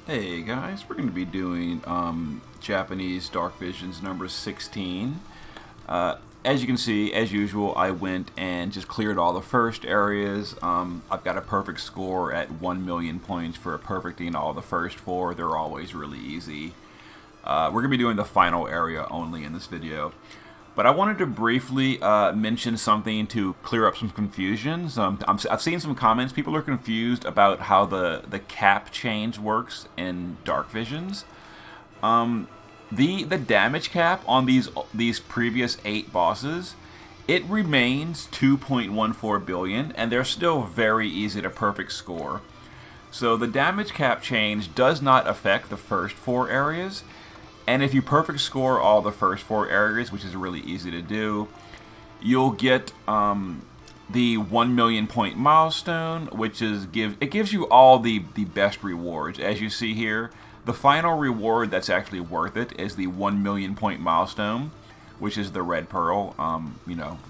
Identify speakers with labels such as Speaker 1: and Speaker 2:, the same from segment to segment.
Speaker 1: Hey guys, we're going to be doing Japanese Dark Visions number 16. As you can see, as usual, I went and just cleared all the first areas. I've got a perfect score at 1 million points for perfecting all the first four. They're always really easy. We're going to be doing the final area only in this video. But I wanted to briefly mention something to clear up some confusions. I've seen some comments. People are confused about how the cap change works in Dark Visions. The damage cap on these previous 8 bosses, it remains 2.14 billion, and they're still very easy to perfect score. So the damage cap change does not affect the first 4 areas. And if you perfect score all the first 4 areas, which is really easy to do, you'll get the 1 million point milestone, which gives you all the best rewards. As you see here, the final reward that's actually worth it is the 1 million point milestone, which is the red pearl.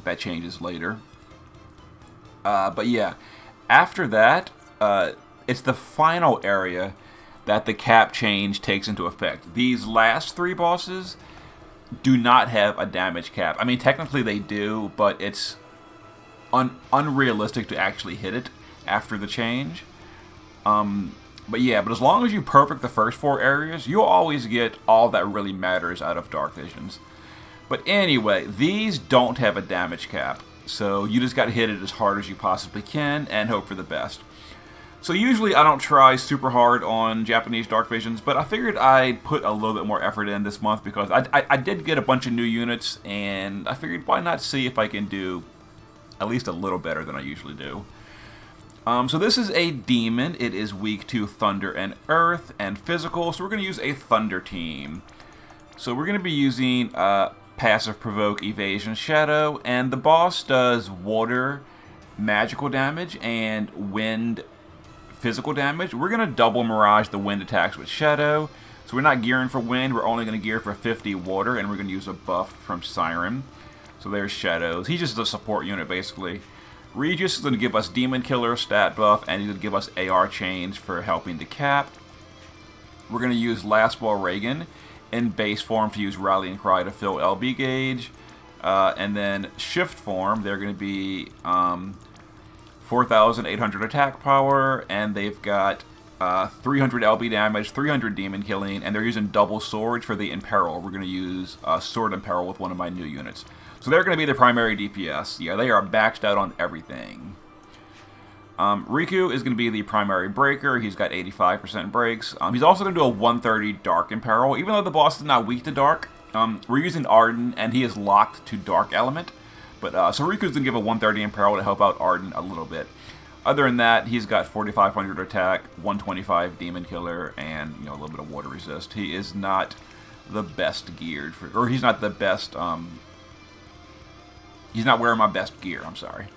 Speaker 1: That changes later. But yeah, after that, it's the final area that the cap change takes into effect. These last 3 bosses do not have a damage cap. I mean, technically they do, but it's unrealistic to actually hit it after the change. But as long as you perfect the first 4 areas, you'll always get all that really matters out of Dark Visions. But anyway, these don't have a damage cap, so you just got to hit it as hard as you possibly can and hope for the best. So usually I don't try super hard on Japanese Dark Visions, but I figured I'd put a little bit more effort in this month because I did get a bunch of new units, and I figured why not see if I can do at least a little better than I usually do. So this is a demon. It is weak to thunder and earth and physical, so we're going to use a thunder team. So we're going to be using passive provoke, evasion, shadow, and the boss does water magical damage and wind physical damage. We're going to double mirage the wind attacks with shadow. So we're not gearing for wind, we're only going to gear for 50 water, and we're going to use a buff from Siren. So there's shadows. He's just a support unit basically. Regis is going to give us demon killer stat buff, and he's going to give us AR change for helping to cap. We're going to use Last Ball Reagan in base form to use Rallying Cry to fill LB gauge. And then shift form, they're going to be 4,800 attack power, and they've got 300 LB damage, 300 demon killing, and they're using double swords for the Imperil. We're going to use Sword Imperil with one of my new units. So they're going to be the primary DPS. Yeah, they are maxed out on everything. Riku is going to be the primary breaker. He's got 85% breaks. He's also going to do a 130 Dark Imperil. Even though the boss is not weak to Dark, we're using Arden, and he is locked to Dark Element. But so Riku's going to give a 130 Imperil to help out Arden a little bit. Other than that, he's got 4,500 attack, 125 Demon Killer, and a little bit of water resist. He is not the best geared for, or he's not the best. He's not wearing my best gear. I'm sorry.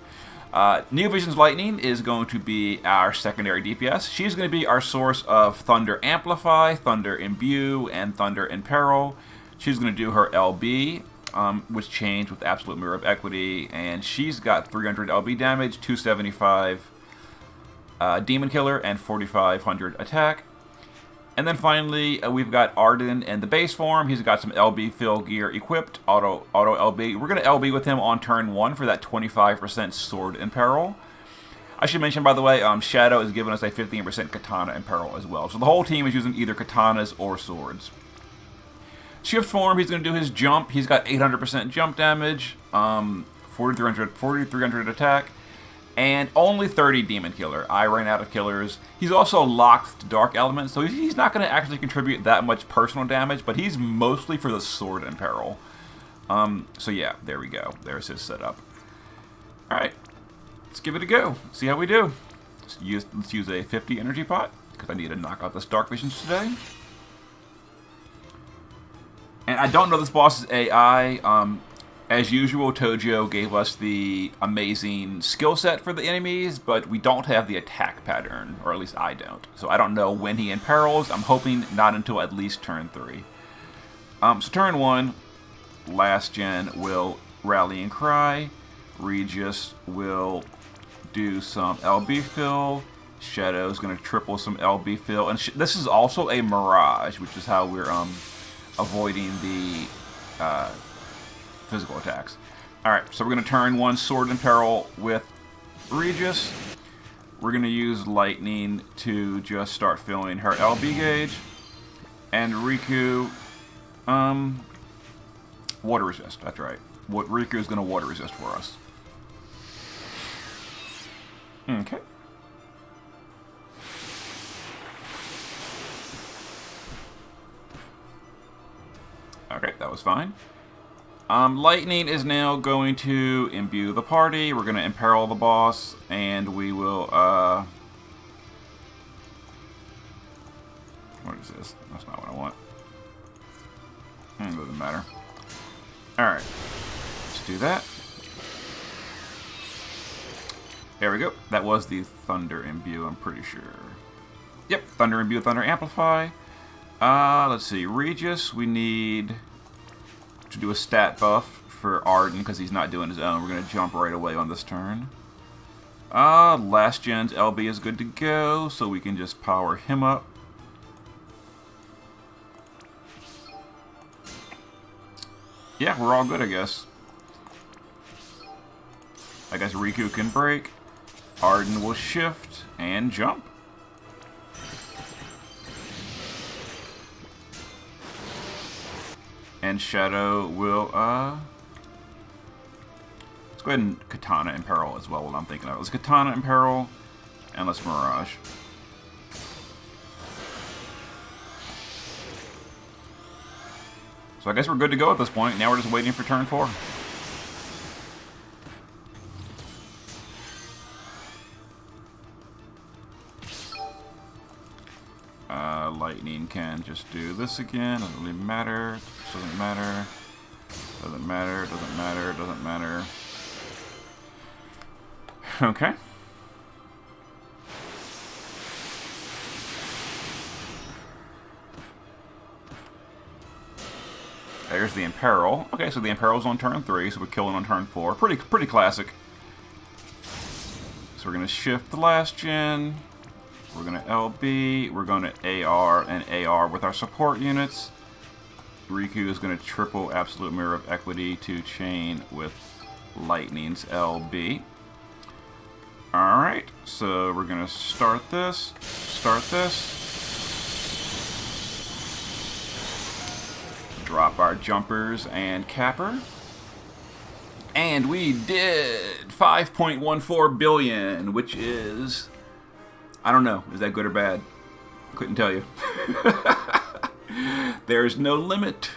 Speaker 1: Neovision's Lightning is going to be our secondary DPS. She's going to be our source of Thunder Amplify, Thunder Imbue, and Thunder Imperil. She's going to do her LB. Which changed with Absolute Mirror of Equity, and she's got 300 LB damage, 275 Demon Killer, and 4,500 attack. And then finally, we've got Arden in the base form. He's got some LB fill gear equipped, auto LB. We're going to LB with him on turn 1 for that 25% Sword Imperil. I should mention, by the way, Shadow is giving us a 15% Katana Imperil as well. So the whole team is using either katanas or swords. Shift form, he's going to do his jump. He's got 800% jump damage, 4,300 attack, and only 30 demon killer. I ran out of killers. He's also locked to Dark Element, so he's not going to actually contribute that much personal damage, but he's mostly for the Sword Imperil. So yeah, there we go. There's his setup. Alright, let's give it a go. See how we do. Let's use a 50 energy pot, because I need to knock out this Dark Visions today. And I don't know this boss's AI. As usual, Tojo gave us the amazing skill set for the enemies, but we don't have the attack pattern, or at least I don't. So I don't know when he imperils. I'm hoping not until at least turn 3. So turn 1, last gen will Rallying Cry. Regis will do some LB fill, Shadow's going to triple some LB fill. And this is also a Mirage, which is how we're avoiding the physical attacks. Alright, so we're going to turn one Sword in Peril with Regis. We're going to use Lightning to just start filling her LB gauge. And Riku, water resist, that's right. Riku is going to water resist for us. Okay. Okay, that was fine. Lightning is now going to imbue the party. We're going to imperil the boss, and we will, what is this? That's not what I want. Doesn't matter. Alright. Let's do that. There we go. That was the Thunder Imbue, I'm pretty sure. Yep, Thunder Imbue, Thunder Amplify. Let's see. Regis, we need to do a stat buff for Arden because he's not doing his own. We're going to jump right away on this turn. Last gen's LB is good to go, so we can just power him up. Yeah, we're all good, I guess. I guess Riku can break. Arden will shift and jump. And Shadow will, let's go ahead and Katana Imperil as well, what I'm thinking of. Let's Katana Imperil, and let's Mirage. So I guess we're good to go at this point. Now we're just waiting for turn 4. Lightning can just do this again. Doesn't really matter. Doesn't matter. Doesn't matter. Doesn't matter. Doesn't matter. Okay. There's the Imperil. Okay, so the Imperil's on turn 3, so we're killing on turn 4. Pretty classic. So we're gonna shift the last gen. We're going to LB, we're going to AR and AR with our support units. Riku is going to triple Absolute Mirror of Equity to chain with Lightning's LB. Alright, so we're going to start this, drop our jumpers and capper. And we did 5.14 billion, which is... I don't know. Is that good or bad? Couldn't tell you. There's no limit.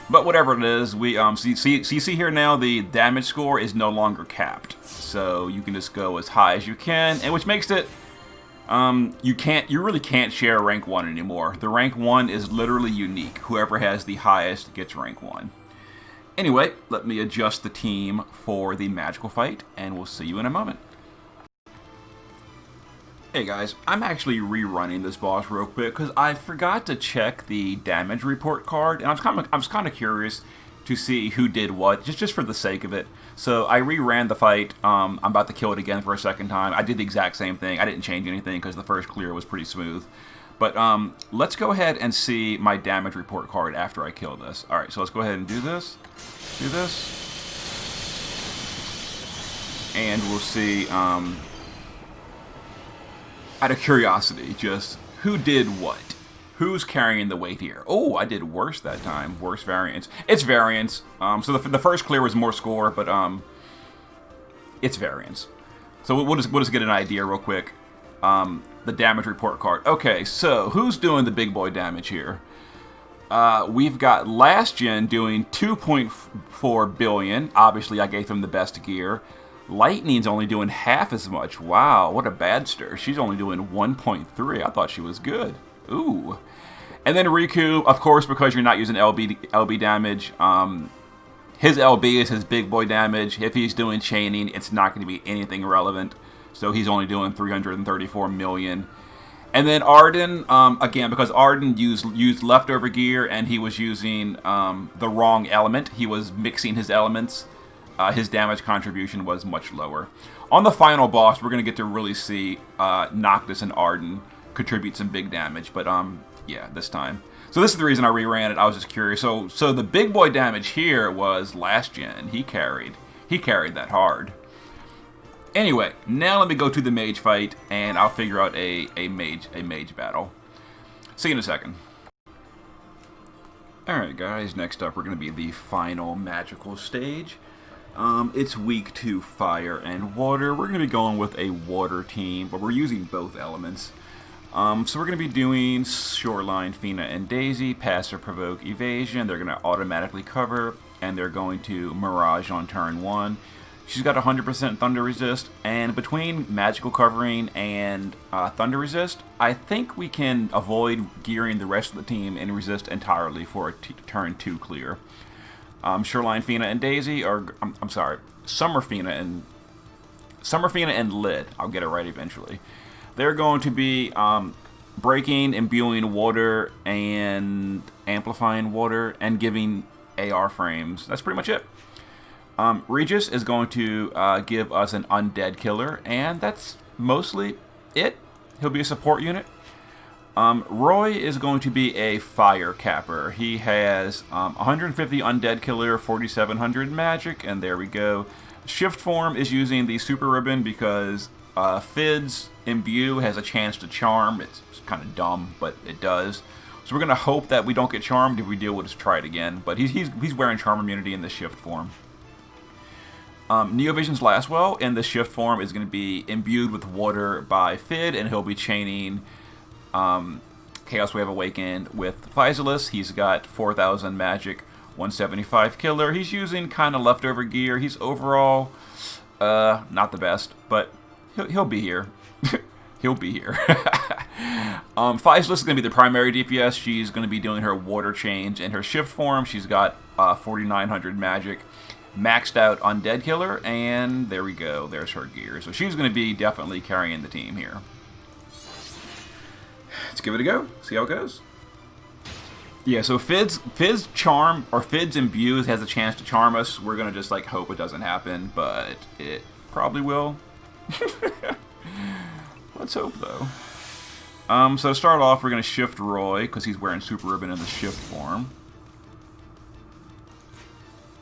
Speaker 1: But whatever it is, we see here now the damage score is no longer capped, so you can just go as high as you can, and which makes it you really can't share rank 1 anymore. The rank 1 is literally unique. Whoever has the highest gets rank 1. Anyway, let me adjust the team for the magical fight, and we'll see you in a moment. Hey guys, I'm actually rerunning this boss real quick because I forgot to check the damage report card, and I was kind of curious to see who did what, just for the sake of it. So I reran the fight. I'm about to kill it again for a second time. I did the exact same thing. I didn't change anything because the first clear was pretty smooth. But let's go ahead and see my damage report card after I kill this. All right, so let's go ahead and do this. Do this. And we'll see, out of curiosity, just who did what? Who's carrying the weight here? Oh, I did worse that time. Worse variance. It's variance. So the first clear was more score, but it's variance. So we'll just get an idea real quick. The damage report card. Okay, so who's doing the big boy damage here? We've got last gen doing 2.4 billion. Obviously, I gave him the best gear. Lightning's only doing half as much. Wow, what a badster. She's only doing 1.3. I thought she was good. Ooh. And then Riku, of course, because you're not using LB damage, his LB is his big boy damage. If he's doing chaining, it's not going to be anything relevant. So he's only doing 334 million. And then Arden, again, because Arden used leftover gear and he was using the wrong element. He was mixing his elements. his damage contribution was much lower. On the final boss, we're going to get to really see Noctis and Arden contribute some big damage, but yeah, this time. So this is the reason I reran it. I was just curious. So the big boy damage here was last gen. He carried that hard. Anyway, now let me go to the mage fight, and I'll figure out a mage battle. See you in a second. Alright guys, next up we're going to be the final magical stage. It's weak to fire and water. We're going to be going with a water team, but we're using both elements. So we're going to be doing Shoreline, Fina, and Daisy, Passive Provoke Evasion. They're going to automatically cover, and they're going to Mirage on turn 1. She's got 100% Thunder Resist, and between Magical Covering and Thunder Resist, I think we can avoid gearing the rest of the team and resist entirely for a turn 2 clear. Shoreline, Fina, and Daisy, or I'm sorry, Summer Fina and Lid. I'll get it right eventually. They're going to be breaking, imbuing water, and amplifying water, and giving AR frames. That's pretty much it. Regis is going to give us an undead killer, and that's mostly it. He'll be a support unit. Roy is going to be a fire capper. He has 150 undead killer, 4700 magic, and there we go. Shift form is using the super ribbon because Fid's imbue has a chance to charm. It's kind of dumb, but it does. So we're going to hope that we don't get charmed. If we do, we'll just try it again. But he's wearing charm immunity in the shift form. Neovision's Lastwell in the shift form is going to be imbued with water by Fid, and he'll be chaining Chaos Wave Awakened with Physalis. He's got 4,000 magic, 175 killer. He's using kind of leftover gear. He's overall not the best, but he'll be here. He'll be here. Physalis is going to be the primary DPS. She's going to be doing her water change in her shift form. She's got 4,900 magic, maxed out undead killer, and there we go. There's her gear. So she's going to be definitely carrying the team here. Let's give it a go. See how it goes. Yeah, so Fid's charm, or Fid's imbue has a chance to charm us. We're going to just like hope it doesn't happen, but it probably will. Let's hope though. So to start off, we're going to shift Roy because he's wearing super ribbon in the shift form.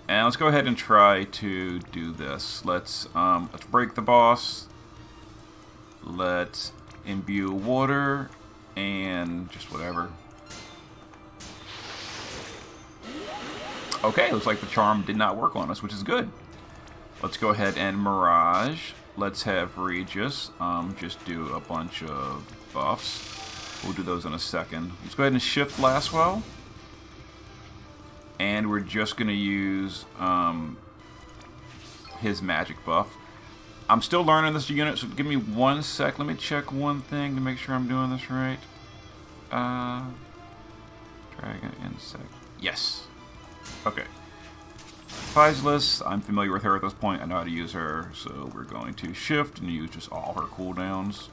Speaker 1: And let's go ahead and try to do this. Let's break the boss. Let's imbue water and just whatever. Okay, looks like the charm did not work on us, which is good. Let's go ahead and Mirage. Let's have Regis just do a bunch of buffs. We'll do those in a second. Let's go ahead and shift Lastwell. And we're just going to use his magic buff. I'm still learning this unit, so give me 1 sec. Let me check one thing to make sure I'm doing this right. Dragon Insect. Yes. Okay. Physalis, I'm familiar with her at this point. I know how to use her, so we're going to shift and use just all her cooldowns.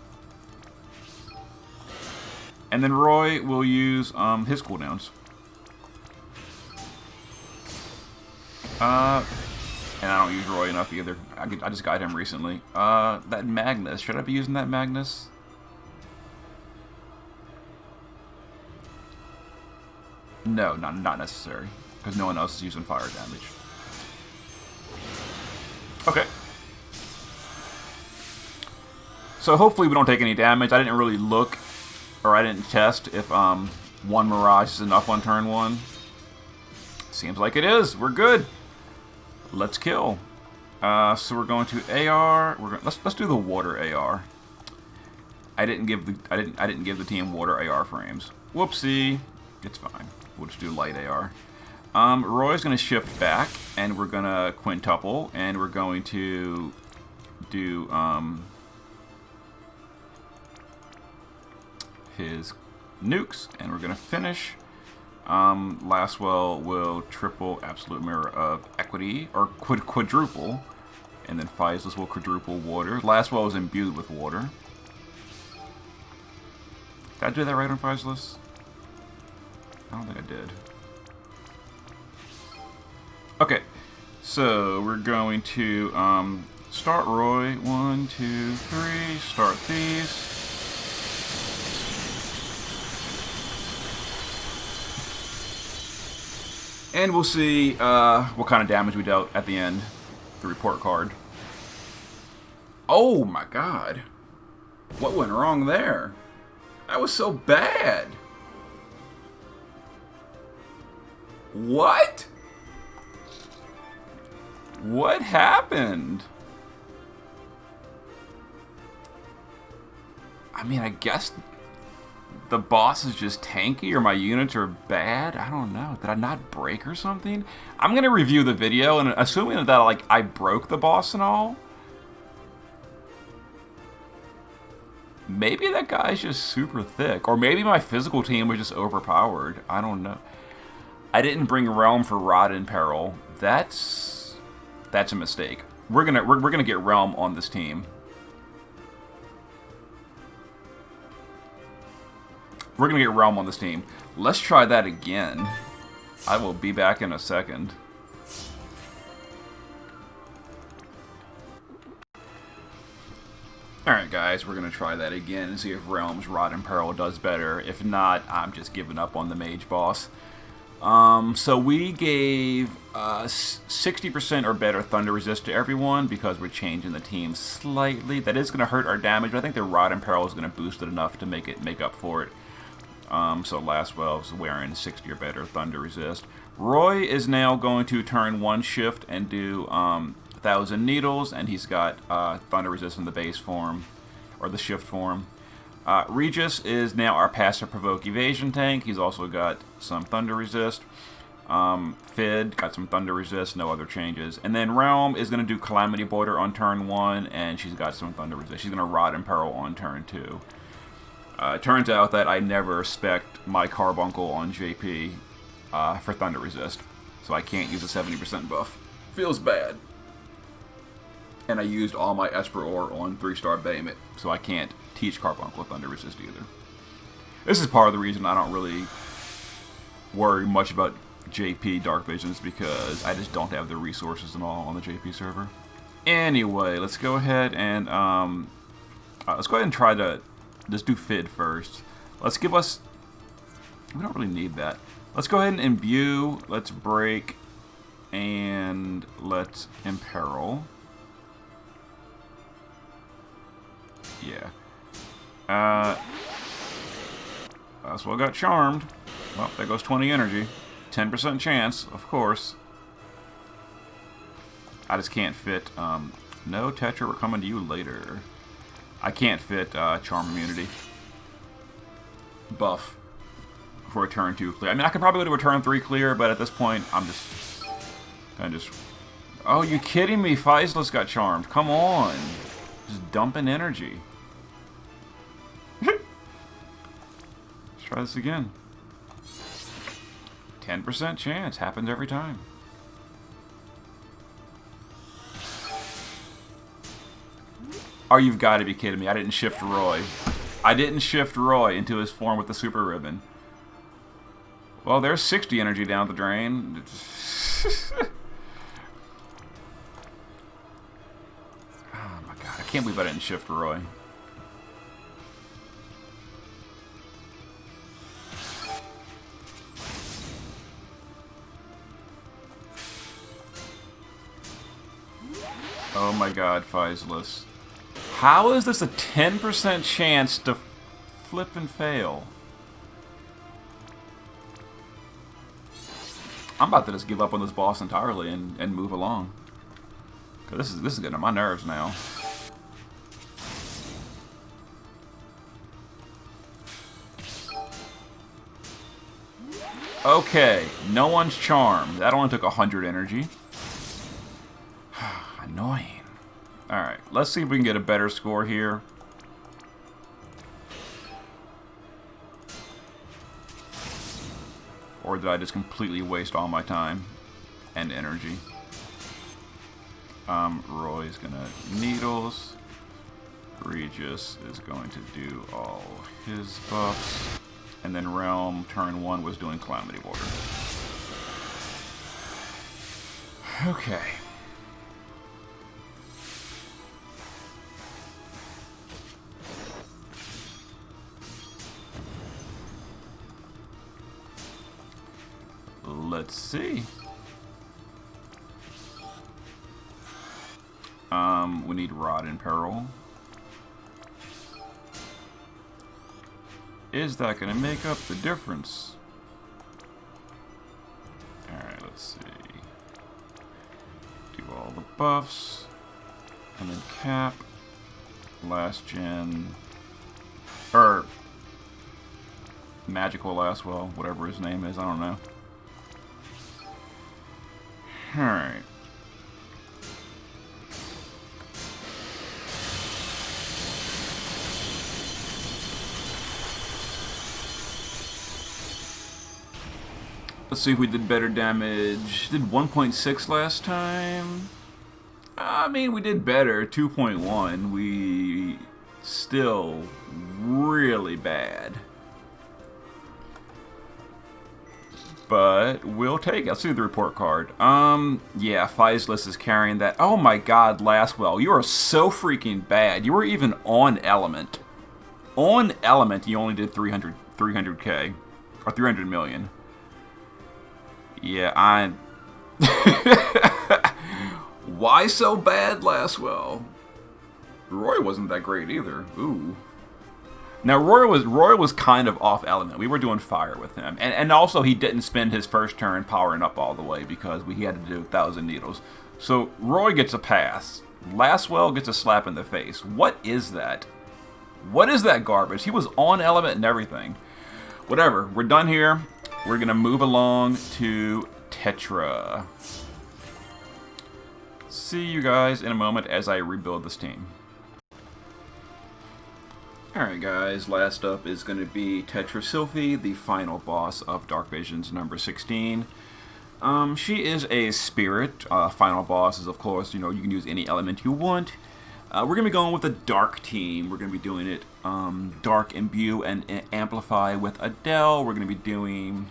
Speaker 1: And then Roy will use his cooldowns. And I don't use Roy enough either. I just got him recently. That Magnus. Should I be using that Magnus? No, not necessary. Because no one else is using fire damage. Okay. So hopefully we don't take any damage. I didn't really look, or I didn't test if one Mirage is enough on turn 1. Seems like it is. We're good. Let's kill. So we're going to AR. Let's do the water AR. I didn't give the team water AR frames. Whoopsie. It's fine. We'll just do light AR. Roy's going to shift back, and we're going to quintuple, and we're going to do his nukes, and we're going to finish. Lastwell will triple Absolute Mirror of Equity, or quadruple, and then Physalis will quadruple water. Lastwell is imbued with water. Did I do that right on Physalis? I don't think I did. Okay, So we're going to start Roy. 1, 2, 3. Start these. And we'll see what kind of damage we dealt at the end. The report card. Oh my god. What went wrong there? That was so bad. What? What happened? I mean, I guess the boss is just tanky or my units are bad. I don't know. Did I not break or something? I'm going to review the video and assuming that like I broke the boss and all. Maybe that guy's just super thick. Or maybe my physical team was just overpowered. I don't know. I didn't bring Realm for Rod in Peril. That's a mistake. We're gonna get Realm on this team. We're gonna get Realm on this team. Let's try that again. I will be back in a second. Alright guys, we're going to try that again and see if Realm's Rod in Peril does better. If not, I'm just giving up on the mage boss. So we gave 60% or better Thunder Resist to everyone because we're changing the team slightly. That is going to hurt our damage, but I think the Rod in Peril is going to boost it enough to make up for it. So Lastwell is wearing 60 or better Thunder Resist. Roy is now going to turn 1 shift and do 1,000 Needles, and he's got Thunder Resist in the base form, or the shift form. Regis is now our passive provoke evasion tank. He's also got some Thunder Resist. Fid got some Thunder Resist, no other changes. And then Realm is going to do Calamity Border on turn 1, and she's got some Thunder Resist. She's going to Rod in Peril on turn 2. It turns out that I never spec'd my Carbuncle on JP for Thunder Resist, so I can't use a 70% buff. Feels bad. And I used all my Esper Ore on 3-star Bahamut, so I can't teach Carbuncle Thunder Resist either. This is part of the reason I don't really worry much about JP Dark Visions, because I just don't have the resources and all on the JP server. Anyway, let's go ahead and try to just do Fid first. Let's give us... We don't really need that. Let's go ahead and imbue. Let's break. And let's imperil. Yeah. Lastwell got charmed. Well, there goes 20 energy. 10% chance, of course. I just can't fit... no, Tetra, we're coming to you later. I can't fit Charm Immunity. Buff. For a turn 2 clear. I mean, I could probably do a turn 3 clear, but at this point, I'm just... kind of just... Oh, you kidding me? Faislis got charmed. Come on. Just dumping energy. Let's try this again. 10% chance. Happens every time. Oh, you've got to be kidding me. I didn't shift Roy. I didn't shift Roy into his form with the super ribbon. Well, there's 60 energy down the drain. Oh my god, I can't believe I didn't shift Roy. Oh my god, Faislis. How is this a 10% chance to flip and fail? I'm about to just give up on this boss entirely and move along. Cause this is getting on my nerves now. Okay, no one's charmed. That only took 100 energy. Annoying. Alright, let's see if we can get a better score here. Or did I just completely waste all my time and energy? Roy's gonna Needles. Regis is going to do all his buffs. And then Realm, turn 1, was doing Calamity Border. Okay. Let's see. We need Rod in Peril. Is that going to make up the difference? Alright, let's see. Do all the buffs. And then cap. Last gen. Or Magical Lastwell, whatever his name is, I don't know. Alright. Let's see if we did better damage. Did 1.6 last time. I mean, we did better. 2.1. We still really bad. But we'll take it. Let's see the report card. Yeah, Faislis is carrying that. Oh my god, Lastwell, you are so freaking bad. You were even on Element. On Element, you only did 300k. Or 300 million. Yeah, I'm... Why so bad, Lastwell? Roy wasn't that great either. Ooh. Now, Roy was kind of off Element. We were doing fire with him. And also, he didn't spend his first turn powering up all the way because he had to do 1,000 needles. So, Roy gets a pass. Lastwell gets a slap in the face. What is that? What is that garbage? He was on Element and everything. Whatever. We're done here. We're going to move along to Tetra. See you guys in a moment as I rebuild this team. Alright guys, last up is going to be Tetra Sylphie, the final boss of Dark Visions number 16. She is a spirit. Final boss is, of course, you can use any element you want. We're going to be going with a dark team. We're going to be doing it Dark Imbue and Amplify with Adele. We're going to be doing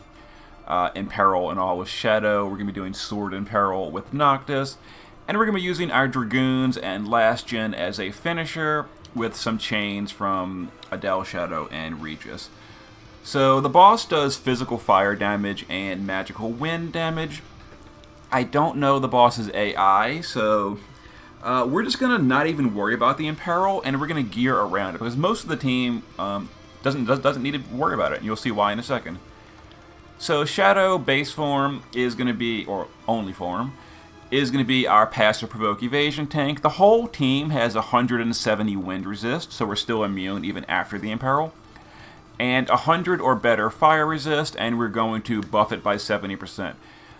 Speaker 1: Imperil and all with Shadow. We're going to be doing Sword Imperil with Noctis. And we're going to be using our Dragoons and Last Gen as a finisher with some chains from Adele, Shadow, and Regis. So the boss does physical fire damage and magical wind damage. I don't know the boss's AI, so we're just going to not even worry about the Imperil, and we're going to gear around it, because most of the team doesn't need to worry about it, and you'll see why in a second. So Shadow base form is going to be, or only form, is going to be our Passive Provoke Evasion tank. The whole team has 170 wind resist, so we're still immune even after the Imperil. And 100 or better fire resist, and we're going to buff it by 70%.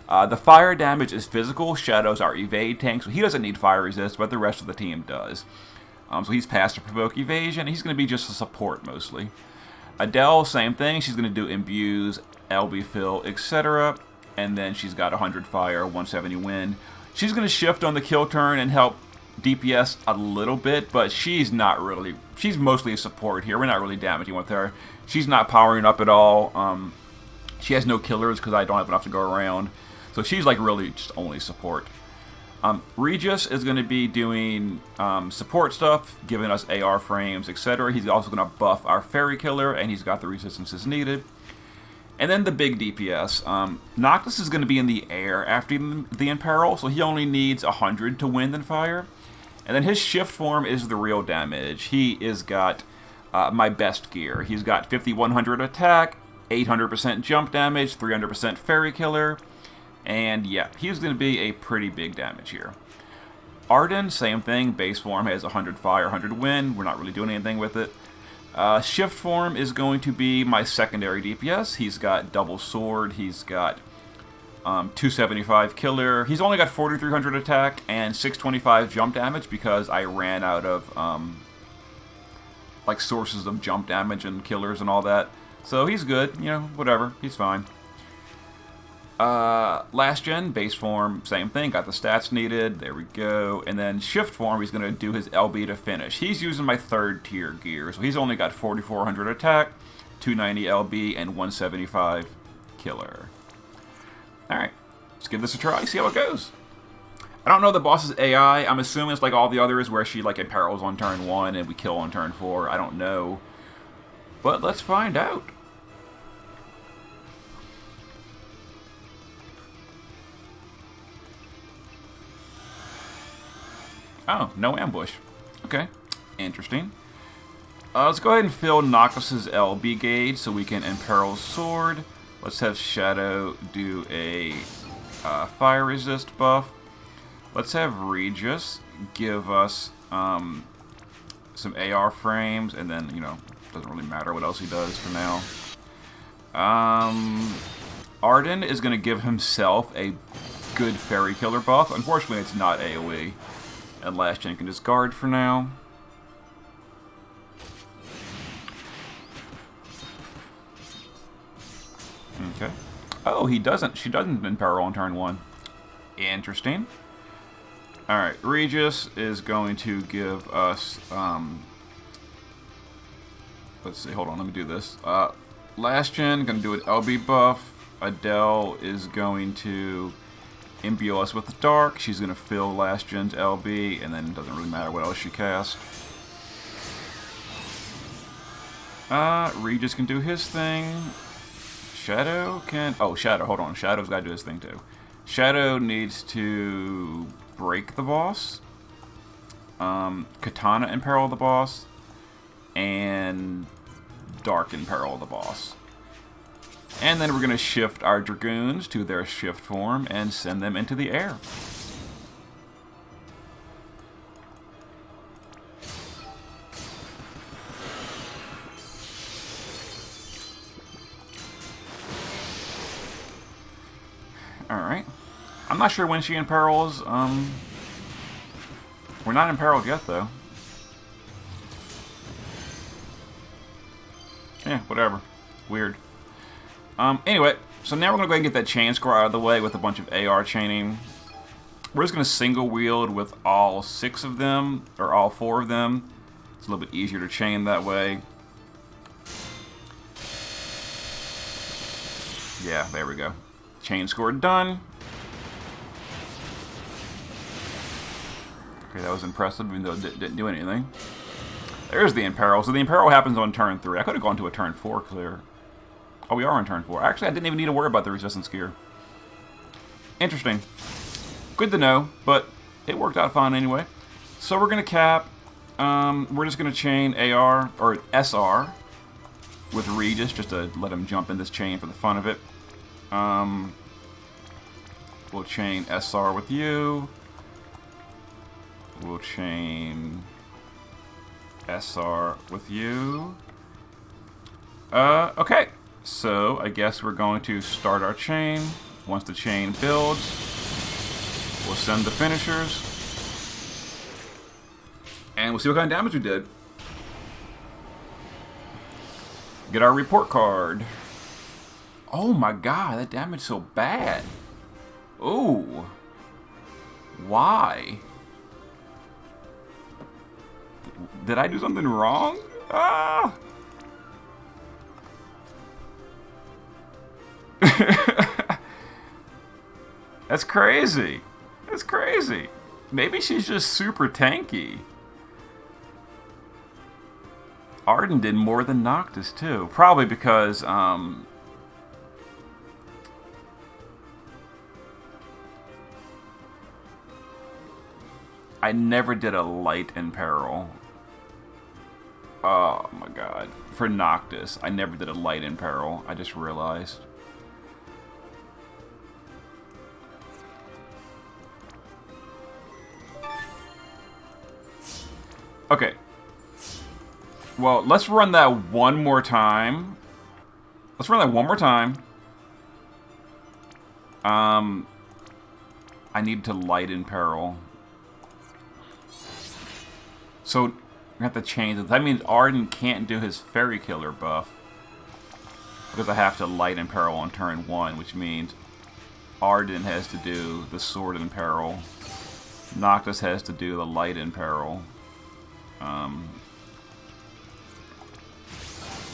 Speaker 1: The fire damage is physical. Shadow's our evade tank, so he doesn't need fire resist, but the rest of the team does. So he's Passive Provoke Evasion. He's going to be just a support mostly. Adele, same thing. She's going to do Imbues, LB Fill, etc. And then she's got 100 fire, 170 wind. She's going to shift on the kill turn and help DPS a little bit, but she's not really... She's mostly a support here. We're not really damaging with her. She's not powering up at all. She has no killers because I don't have enough to go around. So she's like really just only support. Regis is going to be doing support stuff, giving us AR frames, etc. He's also going to buff our Fairy Killer, and he's got the resistances needed. And then the big DPS. Noctis is going to be in the air after the Imperil, so he only needs 100 to wind and fire. And then his shift form is the real damage. He is got my best gear. He's got 5100 attack, 800% jump damage, 300% Fairy Killer. And yeah, he's going to be a pretty big damage here. Arden, same thing. Base form has 100 fire, 100 wind. We're not really doing anything with it. Shift form is going to be my secondary DPS. He's got double sword. He's got 275 killer. He's only got 4300 attack and 625 jump damage because I ran out of like sources of jump damage and killers and all that. So he's good. Whatever. He's fine. Last gen, base form, same thing. Got the stats needed. There we go. And then shift form, he's going to do his LB to finish. He's using my third tier gear. So he's only got 4400 attack, 290 LB, and 175 killer. Alright, let's give this a try, see how it goes. I don't know the boss's AI. I'm assuming it's like all the others where she like imperils on turn 1 and we kill on turn 4. I don't know. But let's find out. Oh, no ambush. Okay, interesting. Let's go ahead and fill Noctis's LB gauge so we can Imperil Sword. Let's have Shadow do a fire resist buff. Let's have Regis give us some AR frames, and then, you know, doesn't really matter what else he does for now. Arden is going to give himself a good Fairy Killer buff. Unfortunately, it's not AoE. And Last Gen can discard for now. Okay. Oh, he doesn't. She doesn't Imperil on turn 1. Interesting. Alright, Regis is going to give us, let's see, hold on, let me do this. Last Gen, going to do an LB buff. Adele is going to imbue us with the Dark. She's going to fill Last Gen's LB, and then it doesn't really matter what else she casts. Regis can do his thing. Shadow can... Oh, Shadow, hold on. Shadow's got to do his thing, too. Shadow needs to break the boss. Katana Imperil the boss. And Dark Imperil the boss. And then we're going to shift our Dragoons to their shift form and send them into the air. Alright. I'm not sure when she imperils. We're not imperiled yet, though. Yeah, whatever. Weird. Anyway, so now we're going to go ahead and get that chain score out of the way with a bunch of AR chaining. We're just going to single wield with all 6 of them, or all 4 of them. It's a little bit easier to chain that way. Yeah, there we go. Chain score done. Okay, that was impressive, even though it didn't do anything. There's the Imperil. So the Imperil happens on turn 3. I could have gone to a turn 4 clear. Oh, we are on turn 4. Actually, I didn't even need to worry about the resistance gear. Interesting. Good to know, but it worked out fine anyway. So we're going to cap. We're just going to chain AR, or SR, with Regis, just to let him jump in this chain for the fun of it. We'll chain SR with you. We'll chain SR with you. Okay. So, I guess we're going to start our chain. Once the chain builds, we'll send the finishers. And we'll see what kind of damage we did. Get our report card. Oh my god, that damage is so bad. Ooh. Why? Did I do something wrong? Ah! That's crazy. That's crazy. Maybe she's just super tanky. Arden did more than Noctis too. Probably because I never did a light Imperil. Oh my god. For Noctis, I never did a light Imperil. I just realized. Okay. Well, let's run that one more time. Let's run that one more time. I need to light Imperil. So, we have to change it. That means Arden can't do his Fairy Killer buff. Because I have to light Imperil on turn 1, which means Arden has to do the Sword Imperil. Noctis has to do the light Imperil.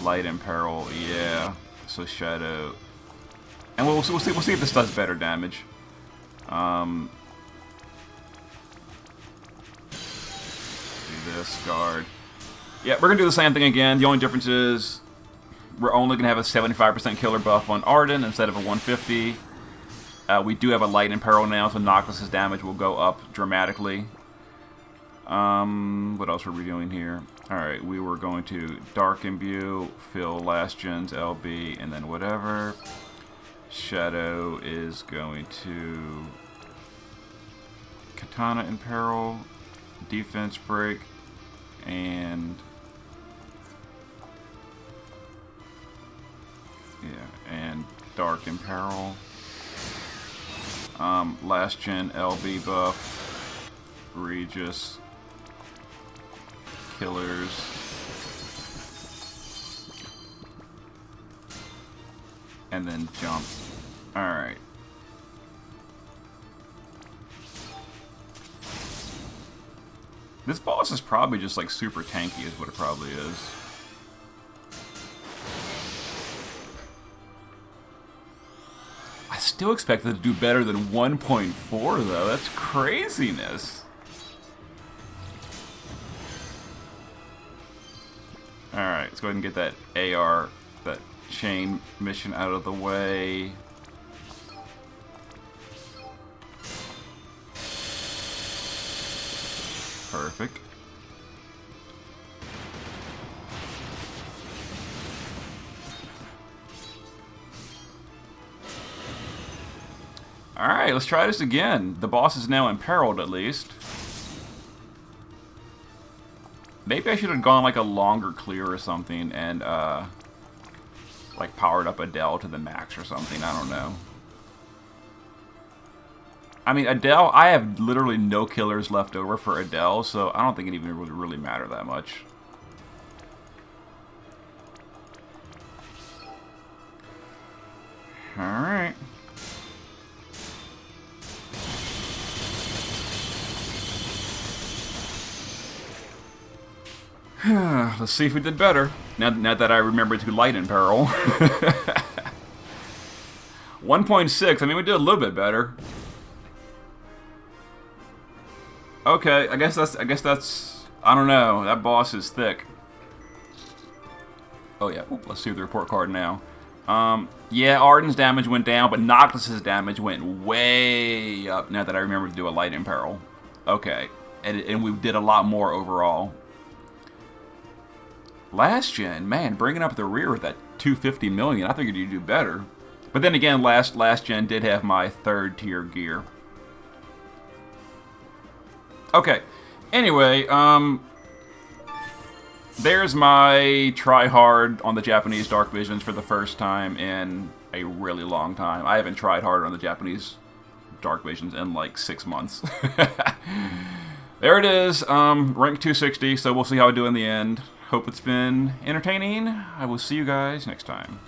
Speaker 1: Light Imperil, yeah. So Shadow, and we'll see if this does better damage. Do this guard. Yeah, we're gonna do the same thing again. The only difference is we're only gonna have a 75% killer buff on Arden instead of a 150. We do have a light Imperil now, so Noctis' damage will go up dramatically. What else were we doing here? Alright, we were going to Dark Imbue, fill last gen's LB, and then whatever. Shadow is going to Katana in Peril, Defense Break, and Dark in Peril. Last gen LB buff, Regis, Killers, and then jump. Alright. This boss is probably just like super tanky is what it probably is. I still expect it to do better than 1.4 though. That's craziness. Alright, let's go ahead and get that AR, that chain mission out of the way. Perfect. Alright, let's try this again. The boss is now imperiled at least. Maybe I should have gone like a longer clear or something and like powered up Adele to the max or something. I don't know. I mean, Adele, I have literally no killers left over for Adele, so I don't think it even would really matter that much. Alright. Let's see if we did better. Now that I remember to light in peril. 1.6, I mean, we did a little bit better. Okay, I guess that's, I don't know, that boss is thick. Oh yeah, oop, let's see the report card now. Yeah, Arden's damage went down, but Noctis's damage went way up now that I remember to do a light in peril. Okay, and we did a lot more overall. Last gen, man, bringing up the rear with that 250 million, I figured you'd do better. But then again, last gen did have my 3rd tier gear. Okay, anyway, there's my try hard on the Japanese Dark Visions for the first time in a really long time. I haven't tried hard on the Japanese Dark Visions in like 6 months. There it is, rank 260, so we'll see how I do in the end. Hope it's been entertaining. I will see you guys next time.